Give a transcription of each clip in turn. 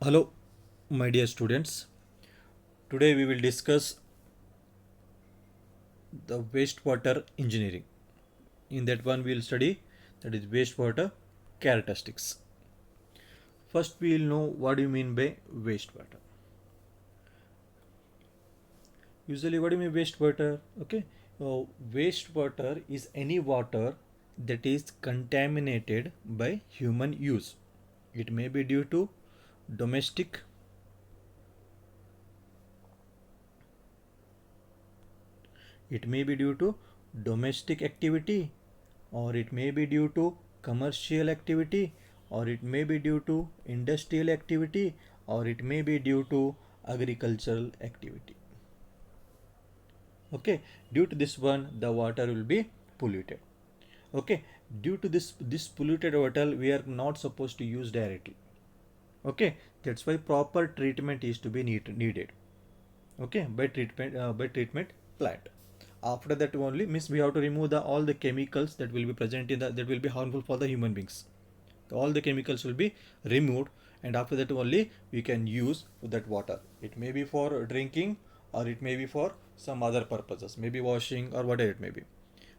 Hello, my dear students. Today we will discuss the wastewater engineering. In that one, we will study that is wastewater characteristics. First, we will know what do you mean by wastewater. Usually, what do you mean wastewater? Okay, wastewater is any water that is contaminated by human use. It may be due to domestic. It may be due to domestic activity, or it may be due to commercial activity, or it may be due to industrial activity, or it may be due to agricultural activity. Okay, due to this one, the water will be polluted. Okay, due to this polluted water, we are not supposed to use directly. Okay, that's why proper treatment is to be needed. Okay, by treatment plant. After that only means we have to remove the all the chemicals that will be present in the that will be harmful for the human beings. All the chemicals will be removed, and after that only we can use that water. It may be for drinking, or it may be for some other purposes, maybe washing or whatever it may be.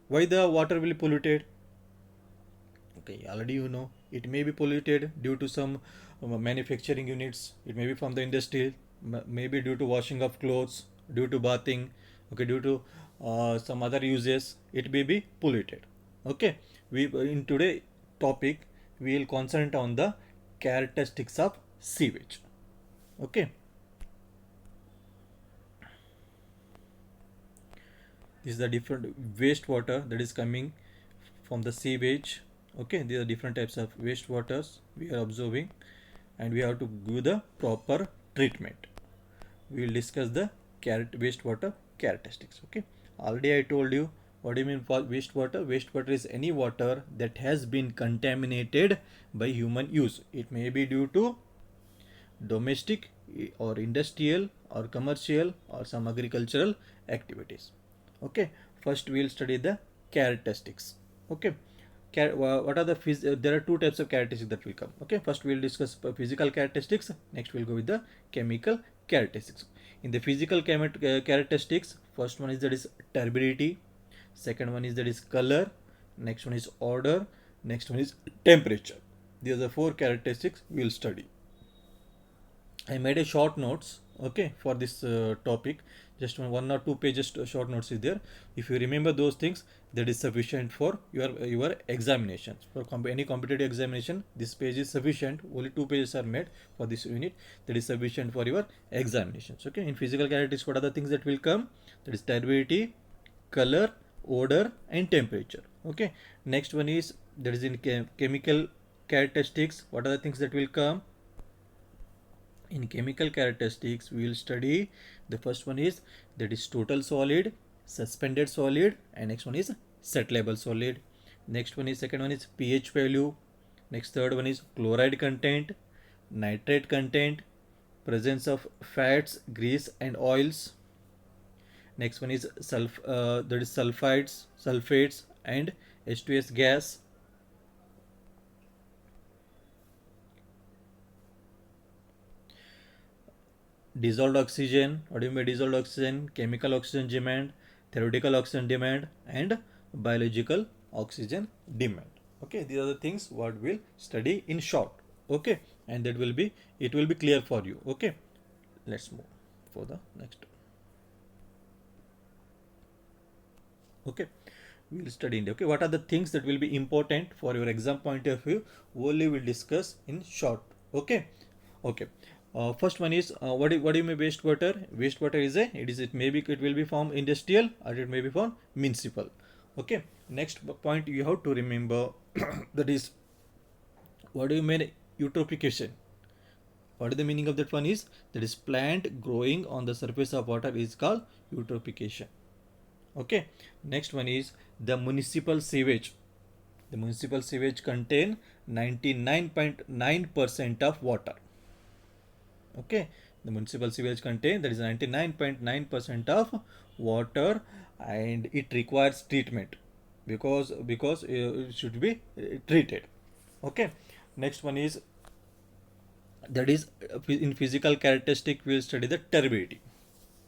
Why the water will be polluted? Okay, already you know it may be polluted due to some manufacturing units. It may be from the industry, maybe due to washing of clothes, due to bathing. Okay, due to some other uses, it may be polluted. Okay, we in today topic we will concentrate on the characteristics of sewage. Okay, this is the different wastewater that is coming from the sewage. Okay, these are different types of wastewaters we are observing, and we have to give the proper treatment. We will discuss the wastewater characteristics. Okay, already I told you what do you mean for wastewater. Wastewater is any water that has been contaminated by human use. It may be due to domestic or industrial or commercial or some agricultural activities. Okay, first we will study the characteristics. Okay, what are the there are two types of characteristics that will come. Okay, first we will discuss physical characteristics, next we will go with the chemical characteristics. In the physical characteristics, first one is that is turbidity, second one is that is color, next one is odor, next one is temperature. These are the four characteristics we will study. I made a short notes, okay, for this topic. Just one or two pages short notes is there. If you remember those things, that is sufficient for your examinations. For any competitive examination, this page is sufficient. Only two pages are made for this unit. That is sufficient for your examinations. Okay. In physical characteristics, what are the things that will come? That is turbidity, color, odor, and temperature. Okay. Next one is that is in chemical characteristics. What are the things that will come? In chemical characteristics we will study the first one is that is total solid, suspended solid, and next one is settlable solid. Next one is second one is pH value. Next third one is chloride content, nitrate content, presence of fats, grease, and oils. Next one is that is sulfates, and H2S gas. Dissolved oxygen, what do you mean dissolved oxygen? Chemical oxygen demand, theoretical oxygen demand, and biological oxygen demand. Okay, these are the things what we'll study in short. Okay, and that will be it will be clear for you. Okay, let's move for the next. Okay, we will study in. Okay, what are the things that will be important for your exam point of view? Only we'll discuss in short. Okay, okay. First one is what do you mean wastewater? Wastewater is it will be from industrial or it may be from municipal. Okay. Next point you have to remember that is what do you mean eutrophication? What is the meaning of that one is that is plant growing on the surface of water is called eutrophication. Okay. Next one is the municipal sewage. The municipal sewage contain 99.9% of water. Okay, the municipal sewage contain that is 99.9% of water, and it requires treatment because it should be treated. Okay, next one is That is, in physical characteristic we will study the turbidity.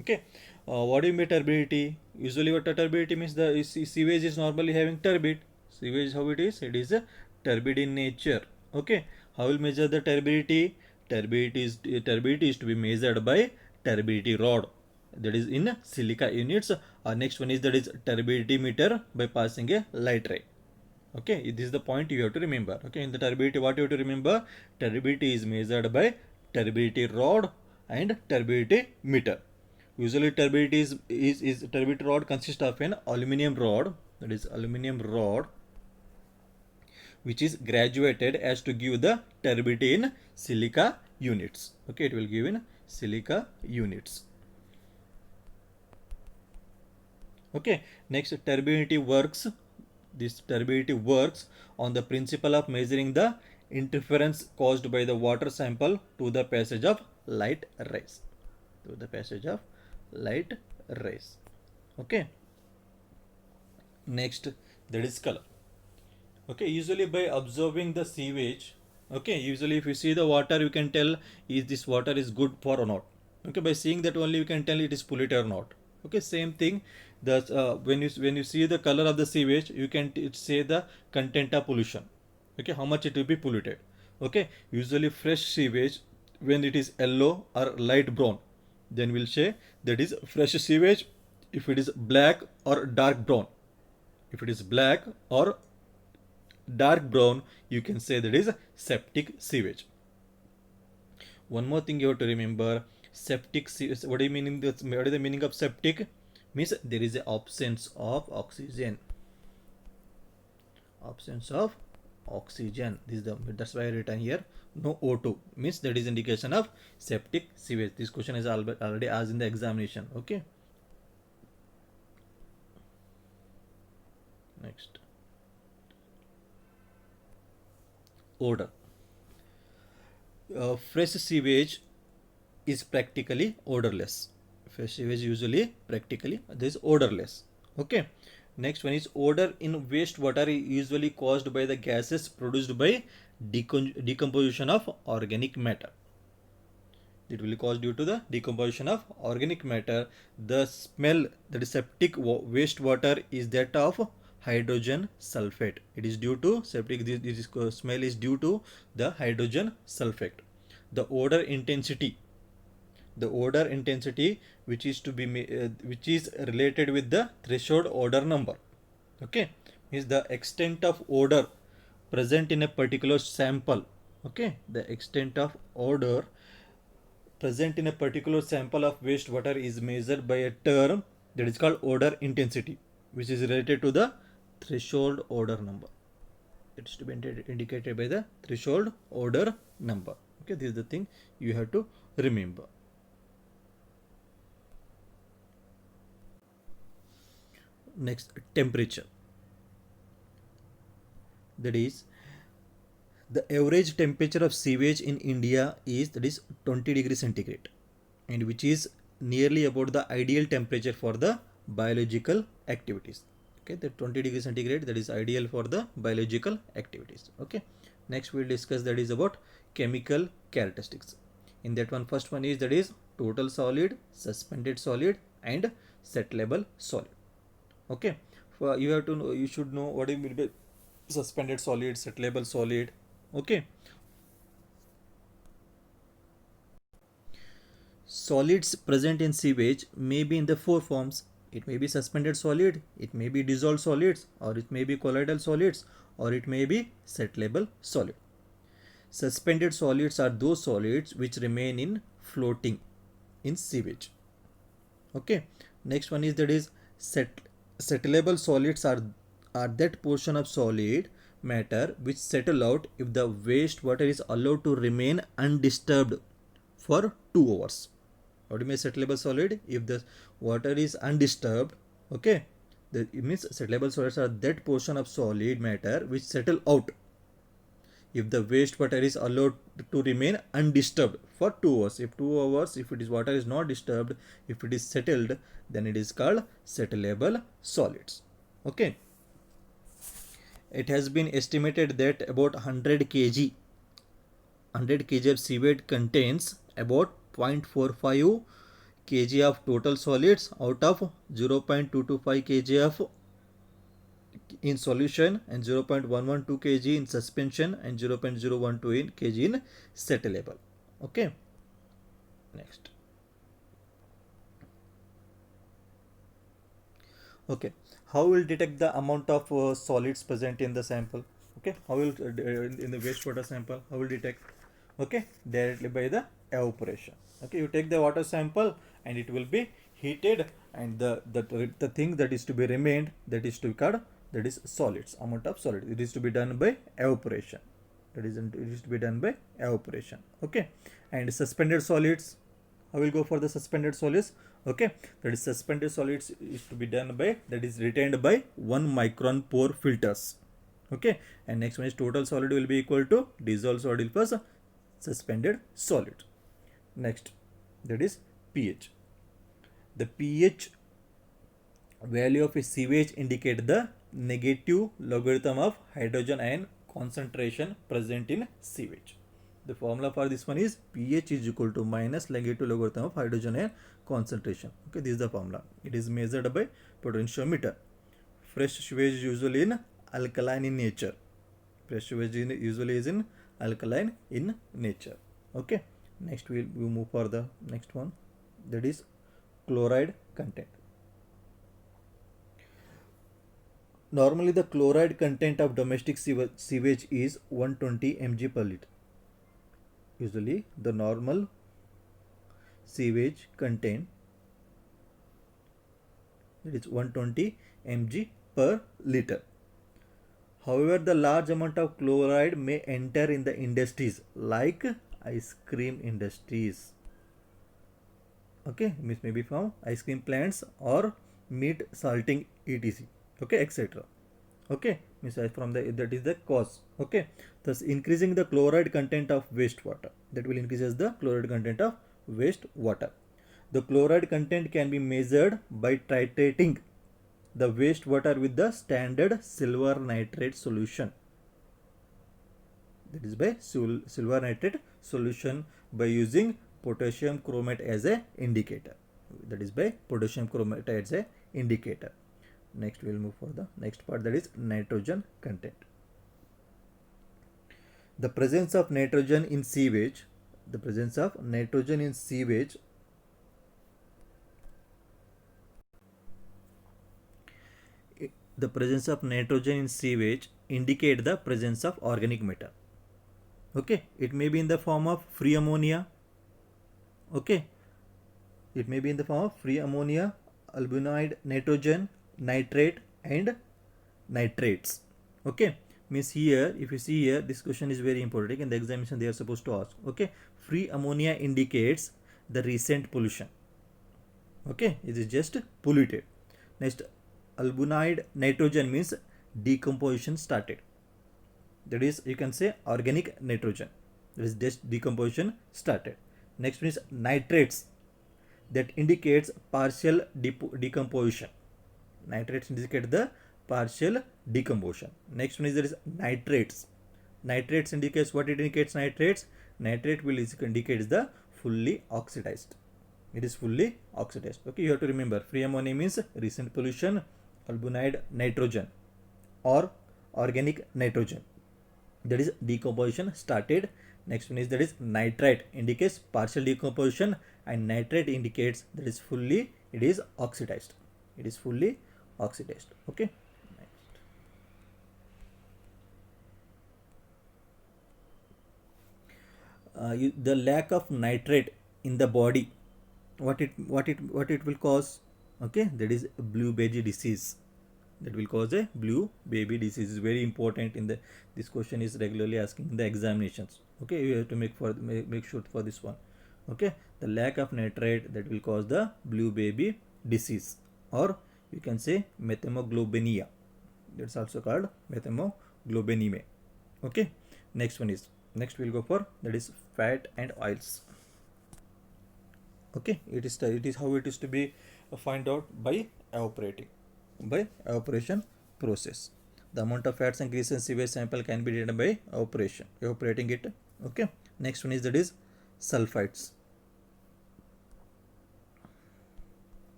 Okay, what do you mean by turbidity? Usually what turbidity means, the sewage is normally having turbid. Sewage, how it is? It is a turbid in nature. Okay, how will measure the turbidity? Turbidity is to be measured by turbidity rod, that is in silica units. Next one is, that is turbidity meter by passing a light ray. Okay, this is the point you have to remember. Okay, in the turbidity, what you have to remember? Turbidity is measured by turbidity rod and turbidity meter. Usually turbidity is turbidity rod consists of an aluminum rod, that is aluminum rod, which is graduated as to give the turbidity in silica units. Okay, it will give in silica units. Okay, next, turbidity works. This turbidity works on the principle of measuring the interference caused by the water sample to the passage of light rays. To the passage of light rays. Okay. Next, that is color. Okay, usually by observing the sewage, okay, usually if you see the water, you can tell is this water is good for or not. Okay, by seeing that only you can tell it is polluted or not. Okay, same thing. The when you see the color of the sewage, you can say the content of pollution. Okay, how much it will be polluted. Okay, usually fresh sewage, when it is yellow or light brown, then we'll say that is fresh sewage. If it is black or dark brown, if it is black or dark brown, you can say that is septic sewage. One more thing you have to remember, septic sewage. What do you mean in this? What is the meaning of septic? Means there is an absence of oxygen. Absence of oxygen. This is the, that's why I written here no O2. Means that is indication of septic sewage. This question is already asked in the examination. Okay. Next. Odor. Fresh sewage is practically odorless. Fresh sewage usually practically this odorless. Okay. Next one is, odor in wastewater is usually caused by the gases produced by decomposition of organic matter. It will cause due to the decomposition of organic matter. The smell, that is septic wastewater, is that of hydrogen sulfate. It is due to septic. This smell is due to the hydrogen sulfate. The odor intensity. The odor intensity, which is to be which is related with the threshold odor number. Okay, is the extent of odor present in a particular sample. Okay, the extent of odor present in a particular sample of wastewater is measured by a term that is called odor intensity, which is related to the threshold odor number. It's to be indicated by the threshold odor number. Okay, this is the thing you have to remember. Next, temperature. That is, the average temperature of sewage in India is, that is 20 degrees centigrade, and which is nearly about the ideal temperature for the biological activities. Okay, the 20 degrees centigrade, that is ideal for the biological activities. Okay, next we'll discuss, that is about chemical characteristics. In that one, first one is, that is total solid, suspended solid, and settlable solid. Okay, you have to know, you should know what it will be suspended solid, settlable solid. Okay, solids present in sewage may be in the four forms. It may be suspended solid, it may be dissolved solids, or it may be colloidal solids, or it may be settlable solid. Suspended solids are those solids which remain in floating in sewage. Okay, next one is, that is settlable solids are that portion of solid matter which settle out if the wastewater is allowed to remain undisturbed for 2 hours. What do you mean settlable solid? If the water is undisturbed, okay, it means settlable solids are that portion of solid matter which settle out if the wastewater is allowed to remain undisturbed for 2 hours. If 2 hours, if it is water is not disturbed, if it is settled, then it is called settlable solids. Okay, it has been estimated that about 100 kg 100 kg of sewage contains about 0.45 kg of total solids out of 0.225 kg of in solution and 0.112 kg in suspension and 0.012 kg in settlable. Okay, next. Okay, how will detect the amount of solids present in the sample? Okay, how will in the wastewater sample, how will detect? Okay, directly by the evaporation. Okay, you take the water sample and it will be heated, and the thing that is to be remained, that is to be called, that is solids, amount of solid. It is to be done by evaporation. It is to be done by evaporation. Okay, and suspended solids, I will go for the suspended solids. Okay, that is suspended solids is to be done by, that is retained by 1 micron pore filters. Okay, and next one is total solid will be equal to dissolved solid plus suspended solid. Next, that is pH. The pH value of a sewage indicate the negative logarithm of hydrogen ion concentration present in sewage. The formula for this one is pH is equal to minus negative logarithm of hydrogen ion concentration. Okay, this is the formula. It is measured by potentiometer. Fresh sewage usually in alkaline in nature. Fresh sewage usually is in alkaline in nature. Okay, next we move for the next one, that is chloride content. Normally the chloride content of domestic sewage is 120 mg per liter. Usually the normal sewage content, it is 120 mg per liter. However, the large amount of chloride may enter in the industries like ice cream industries. Okay, means maybe from ice cream plants or meat salting etc. Okay, etc. Okay, means from the, that is the cause. Okay, thus increasing the chloride content of wastewater, that will increases the chloride content of wastewater. The chloride content can be measured by titrating the wastewater with the standard silver nitrate solution. That is by silver nitrate solution by using potassium chromate as a indicator. That is by potassium chromate as a indicator. Next we will move for the next part, that is nitrogen content. The presence of nitrogen in sewage, the presence of nitrogen in sewage the presence of nitrogen in sewage indicate the presence of organic matter. Okay, it may be in the form of free ammonia. Okay, it may be in the form of free ammonia, albuminide nitrogen, nitrate and nitrates. Okay, means here if you see here, this question is very important. In the examination they are supposed to ask. Okay, free ammonia indicates the recent pollution. Okay, it is just polluted. Next, albuminide nitrogen means decomposition started. That is, you can say organic nitrogen, that is just decomposition started. Next one is nitrates, that indicates partial decomposition. Nitrates indicate the partial decomposition. Next one is there is nitrates. Nitrates indicates what? It indicates nitrates. Nitrate will indicate the fully oxidized. It is fully oxidized. Okay, you have to remember free ammonia means recent pollution, albuminide nitrogen or organic nitrogen, that is decomposition started. Next one is that is nitrite, indicates partial decomposition, and nitrate indicates that is fully, it is oxidized. It is fully oxidized. Okay. The lack of nitrate in the body, what it will cause? Okay, that is blue baby disease. That will cause a blue baby disease. Is very important in the, this question is regularly asking in the examinations. Okay, you have to make sure for this one. Okay, the lack of nitrate, that will cause the blue baby disease, or you can say methemoglobinemia. That's also called methemoglobinemia. Okay, next one is, next we'll go for, that is fat and oils. Okay, it is how it is to be find out by evaporation process. The amount of fats and grease in sewage sample can be determined by evaporating it. Okay, Next one is that is sulfites.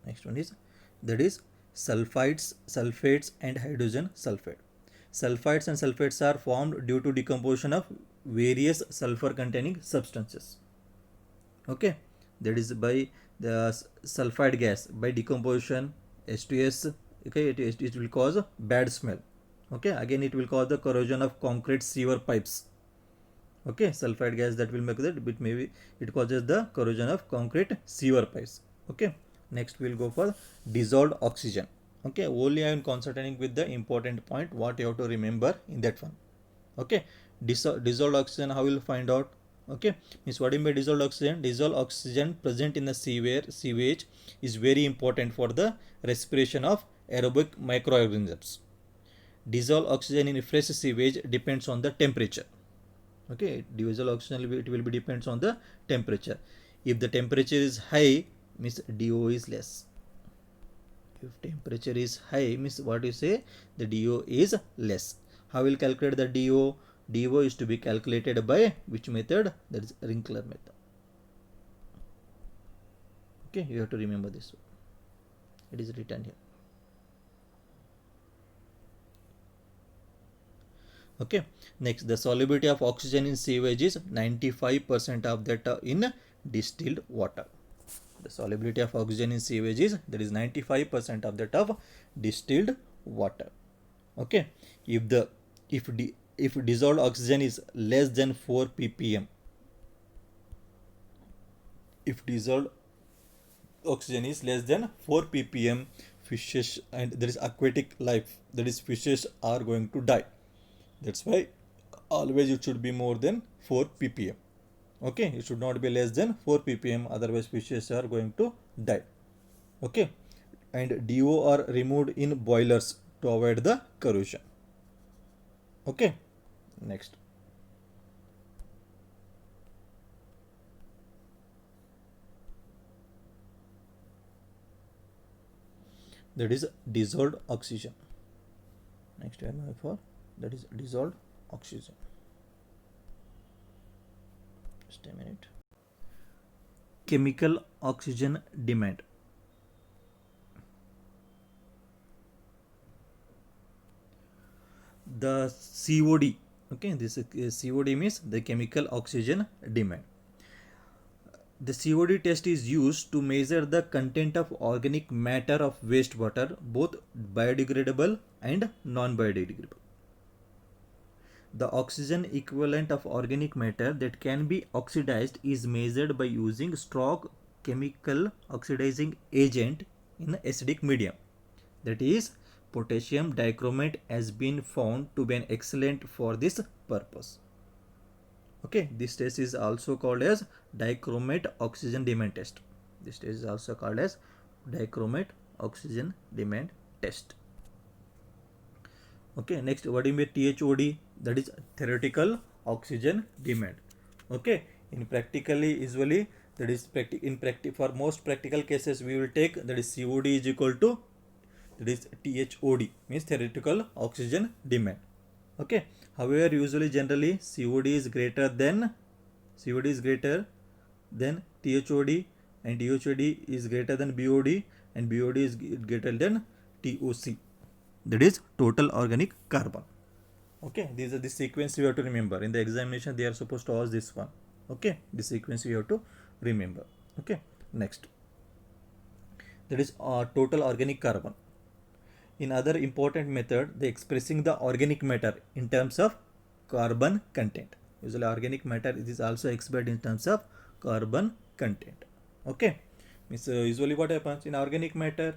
Next one is that is sulfates and hydrogen sulfate. Sulfites and sulfates are formed due to decomposition of various sulfur containing substances. Okay, that is by the sulfide gas by decomposition H2S. Okay, it will cause bad smell. Okay, again it will cause the corrosion of concrete sewer pipes. Okay, sulfide gas that will make that bit, maybe it causes the corrosion of concrete sewer pipes. Okay, next we'll go for dissolved oxygen. Okay, only I am concentrating with the important point what you have to remember in that one. Okay, dissolved oxygen, how will find out? Okay, means what do you mean by dissolved oxygen? Dissolved oxygen present in the sewage is very important for the respiration of aerobic microorganisms. Dissolved oxygen in fresh sewage depends on the temperature. Okay, dissolved oxygen it will be depends on the temperature. If the temperature is high, means DO is less. If temperature is high, means what you say, the DO is less. How will calculate the DO? DO is to be calculated by which method? That is Wrinkler method. Okay, you have to remember this. It is written here. Okay, next, the solubility of oxygen in sewage is 95% of that in distilled water. The solubility of oxygen in sewage is, that is 95% of that of distilled water. Okay, if dissolved oxygen is less than 4 ppm, if dissolved oxygen is less than 4 ppm, fishes and there is aquatic life, that is fishes are going to die. That's why always it should be more than 4 ppm. Okay, it should not be less than 4 ppm, otherwise fishes are going to die. Okay, and DO are removed in boilers to avoid the corrosion. Okay, next. That is dissolved oxygen. Next I am for that is dissolved oxygen. Just a minute. Chemical oxygen demand. The COD. Okay, this COD means the chemical oxygen demand. The COD test is used to measure the content of organic matter of wastewater, both biodegradable and non-biodegradable. The oxygen equivalent of organic matter that can be oxidized is measured by using strong chemical oxidizing agent in acidic medium. That is, potassium dichromate has been found to be an excellent for this purpose. Okay, this test is also called as dichromate oxygen demand test. This test is also called as dichromate oxygen demand test. Okay, next, what do you mean THOD? That is theoretical oxygen demand. Okay, in practically usually that is for most practical cases we will take that is COD is equal to that is THOD, means theoretical oxygen demand. Okay, however usually generally COD is greater than THOD, and THOD is greater than BOD, and BOD is greater than TOC, that is total organic carbon. Okay, these are the sequence you have to remember. In the examination they are supposed to ask this one. Okay, the sequence you have to remember. Okay, next, that is total organic carbon. In other important method, they expressing the organic matter in terms of carbon content. Usually organic matter is also expressed in terms of carbon content. Okay, means usually what happens in organic matter,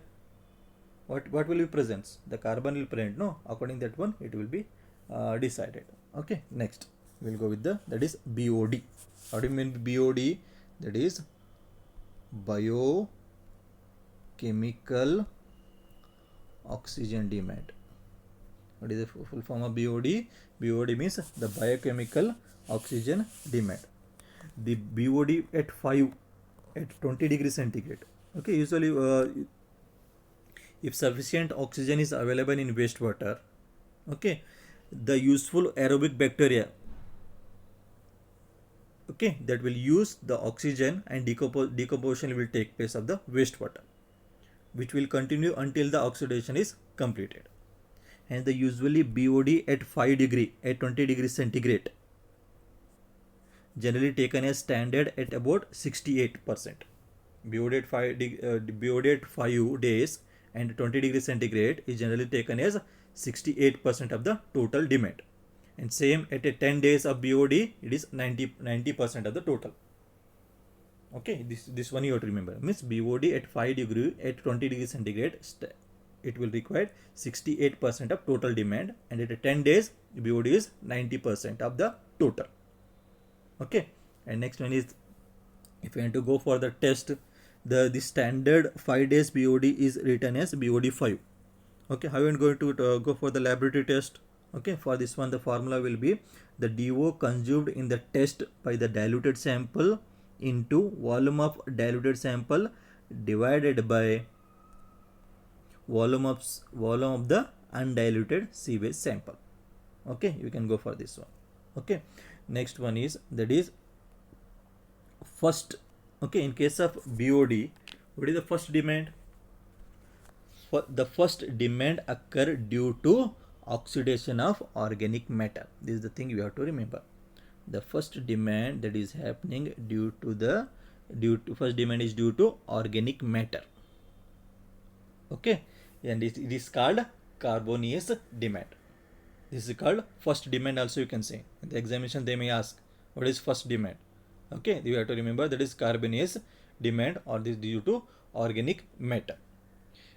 what will be present? The carbon will present, no? According to that one it will be decided. Okay, next we'll go with that is BOD. What do you mean BOD? That is biochemical oxygen demand. What is the full form of BOD? BOD means the biochemical oxygen demand. The BOD at 20 degrees centigrade. Okay, usually if sufficient oxygen is available in wastewater, okay, the useful aerobic bacteria okay, that will use the oxygen, and decomposition will take place of the wastewater, which will continue until the oxidation is completed. And the usually BOD at 5 degree at 20 degrees centigrade, generally taken as standard at about 68%. BOD at 5 days and 20 degrees centigrade is generally taken as 68% of the total demand. And same at a 10 days of BOD, it is 90% of the total. Okay, this one you have to remember. Means BOD at 5 degree at 20 degrees centigrade, it will require 68% of total demand, and at a 10 days BOD is 90% of the total. Okay, and next one is, if you want to go for the test, the standard 5 days BOD is written as BOD 5. Okay, how are you going to go for the laboratory test? Okay, for this one the formula will be the DO consumed in the test by the diluted sample into volume of diluted sample divided by volume of the undiluted sewage sample. Okay, you can go for this one. Okay, next one is, that is first. Okay, in case of BOD, what is the first demand? The first demand occur due to oxidation of organic matter. This is the thing you have to remember. The first demand that is happening due to organic matter. Okay, and it is called carbonaceous demand. This is called first demand also, you can say. In the examination they may ask, what is first demand? Okay, you have to remember that is carbonaceous demand, or this due to organic matter.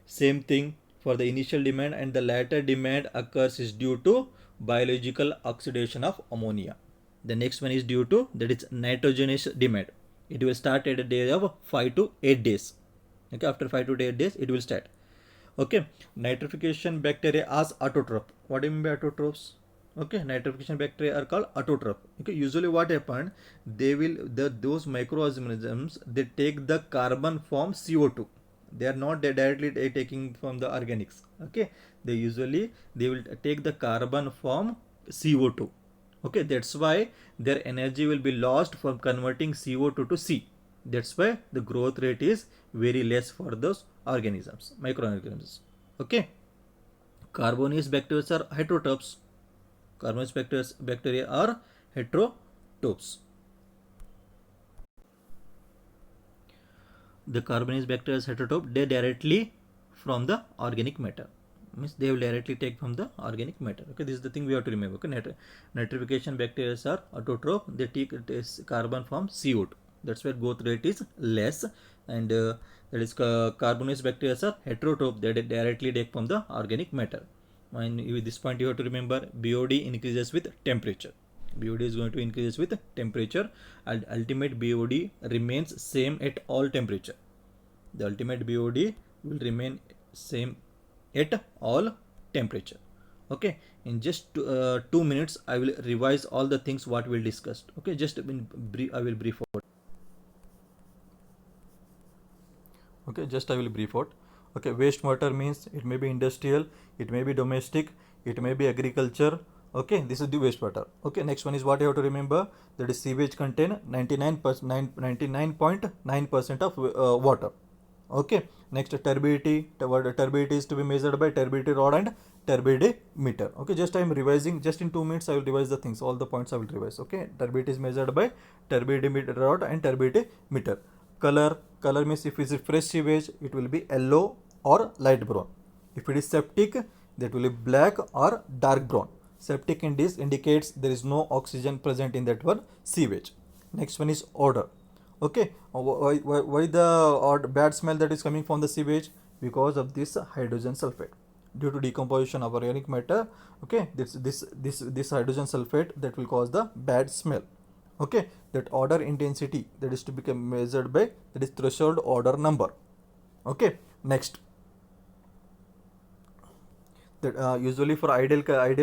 Same thing for the initial demand, and the latter demand occurs is due to biological oxidation of ammonia. The next one is due to, that is nitrogenous demand. It will start at a day of 5 to 8 days. Okay, after 5 to 8 days it will start. Okay, nitrification bacteria as autotroph. What do you mean by autotrophs? Okay, nitrification bacteria are called autotroph. Okay, usually what happened, they will those microorganisms, they take the carbon from CO2. They are not directly taking from the organics. Okay, they will take the carbon from CO2. Okay, that's why their energy will be lost from converting CO2 to C. That's why the growth rate is very less for those organisms, microorganisms. Okay, carbonaceous bacteria are heterotrophs. Carbonaceous bacteria are heterotrophs. The carbonaceous bacteria is heterotroph, they directly from the organic matter. Means they will directly take from the organic matter. Okay, this is the thing we have to remember. Okay, nitrification bacteria are autotroph, they take carbon from CO2. That's why growth rate is less, and that is carbonaceous bacteria are heterotroph, they directly take from the organic matter. And with this point you have to remember, BOD increases with temperature. BOD is going to increase with temperature, and ultimate BOD remains same at all temperature. The ultimate BOD will remain same at all temperature. Okay, in just 2 minutes I will revise all the things what we discussed. Okay, just in brief I will brief out. Okay, just I will brief out. Okay, wastewater means it may be industrial, it may be domestic, it may be agriculture. Okay, this is the wastewater. Okay, next one is what you have to remember, that is sewage contain 99.9% of water. Okay, next turbidity. Turbidity is to be measured by turbidity rod and turbidity meter. Okay, just I am revising, just in 2 minutes I will revise the things, all the points I will revise. Okay, turbidity is measured by turbidity rod and turbidity meter. Color means if it is fresh sewage, it will be yellow or light brown. If it is septic, that will be black or dark brown. Septic indicates there is no oxygen present in that one sewage. Next one is odor. Okay, why the bad smell that is coming from the sewage? Because of this hydrogen sulfate, due to decomposition of organic matter. Okay, this hydrogen sulfate that will cause the bad smell. Okay, that odor intensity that is to become measured by, that is threshold odor number. Okay, next, that usually for ideal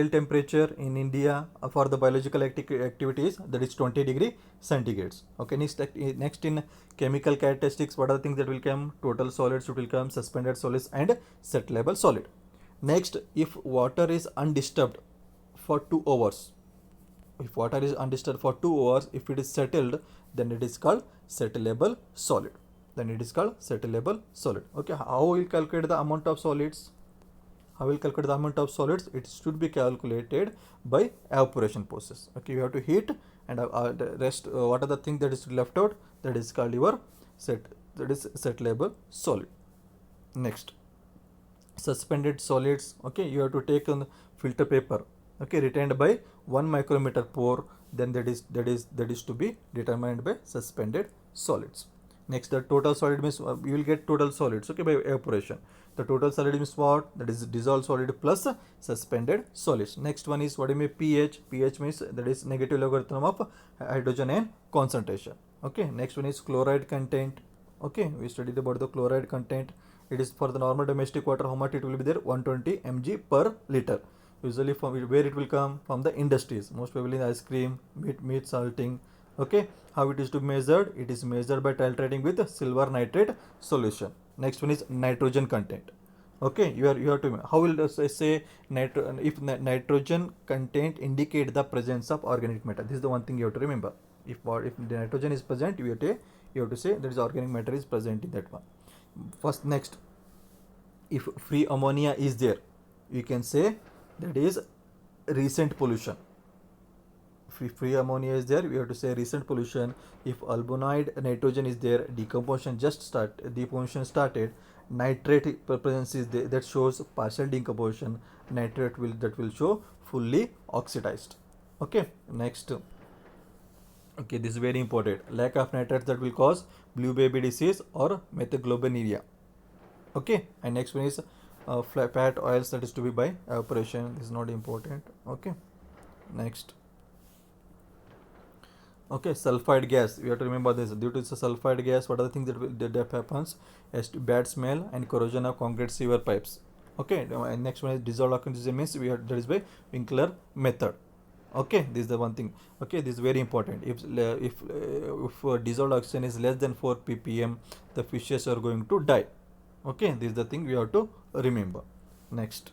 temperature in India for the biological activities, that is 20 degree centigrades. Okay, next in chemical characteristics, what are the things that will come? Total solids will come, suspended solids and set level solid. Next, if water is undisturbed for 2 hours, if water is undisturbed for 2 hours, if it is settled, then it is called settleable solid. Okay, how will calculate the amount of solids? It should be calculated by evaporation process. Okay, you have to heat, and the rest, what are the things that is left out? That is called your settleable solid. Next, suspended solids. Okay, you have to take on filter paper, okay, retained by 1 micrometer pore, then that is to be determined by suspended solids. Next, the total solid means you will get total solids, okay, by evaporation. The total solid means what? That is dissolved solid plus suspended solids. Next one is what do you mean? pH means that is negative logarithm of hydrogen ion concentration. Okay, next one is chloride content. Okay, we studied about the chloride content. It is for the normal domestic water, how much it will be there? 120 mg per liter. Usually from where it will come? From the industries, most probably in ice cream, meat salting. Okay, how it is to be measured? It is measured by titrating with silver nitrate solution. Next one is nitrogen content. Okay, you have to, how will say if nitrogen content indicate the presence of organic matter? This is the one thing you have to remember. If the nitrogen is present, you have to say that is organic matter is present in that one. First, next, if free ammonia is there, you can say that is recent pollution. If free ammonia is there, we have to say recent pollution. If albuminide nitrogen is there, decomposition started, nitrate presence is there, that shows partial decomposition. Nitrate will show fully oxidized. Okay, next, okay, this is very important. Lack of nitrates that will cause blue baby disease or methylglobinuriria. Okay, and next one is fat oils that is to be by evaporation. This is not important. Okay, next. Okay, sulfide gas. We have to remember this. Due to the sulfide gas, what are the things that happens? As to bad smell and corrosion of concrete sewer pipes. Okay, and next one is dissolved oxygen means that is by Winkler method. Okay, this is the one thing. Okay, this is very important. If dissolved oxygen is less than 4 ppm, the fishes are going to die. Okay, this is the thing we have to remember. Next,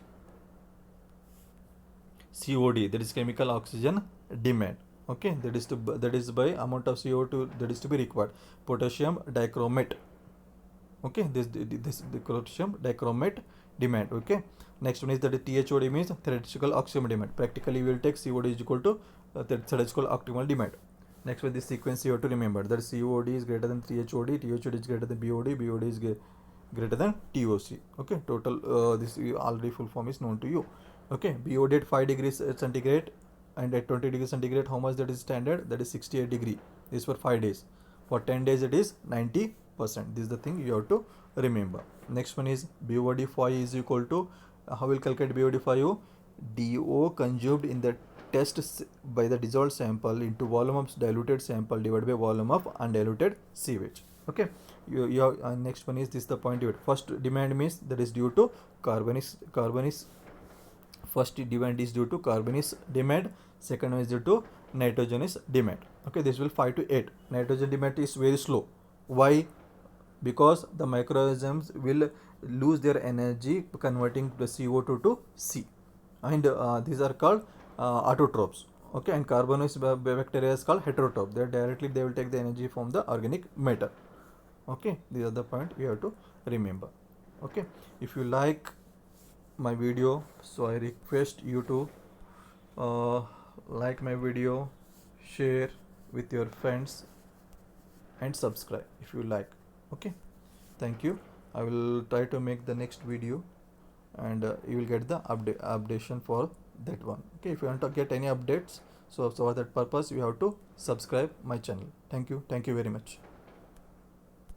COD, that is chemical oxygen demand. Okay, that is by amount of CO2 that is to be required. Potassium dichromate. Okay, this the potassium dichromate demand. Okay, next one is that THOD means theoretical optimum demand. Practically we will take COD is equal to theoretical optimal demand. Next one, this sequence you have to remember that COD is greater than THOD, THOD is greater than BOD, BOD is greater than TOC. Okay, total this already full form is known to you. Okay, BOD at 5 degrees centigrade and at 20 degrees centigrade, how much that is standard? That is 68 degree. This for 5 days. For 10 days it is 90%. This is the thing you have to remember. Next one is BOD5 is equal to, how will calculate BOD5? DO consumed in the test by the dissolved sample into volume of diluted sample divided by volume of undiluted sewage. Okay, you have, next one is this the point. First demand means that is due to carbonic. First demand is due to carbonic demand. Second one is due to nitrogenous demand. Okay, this will 5 to 8. Nitrogen demand is very slow. Why? Because the microorganisms will lose their energy converting the CO2 to C, and these are called autotrophs. Okay, and carbonous bacteria is called heterotroph. They will take the energy from the organic matter. Okay, these are the point we have to remember. Okay, if you like my video, so I request you to like my video, share with your friends, and subscribe if you like. Okay, thank you. I will try to make the next video, and you will get the updation for that one. Okay, if you want to get any updates, so for that purpose you have to subscribe my channel. Thank you very much.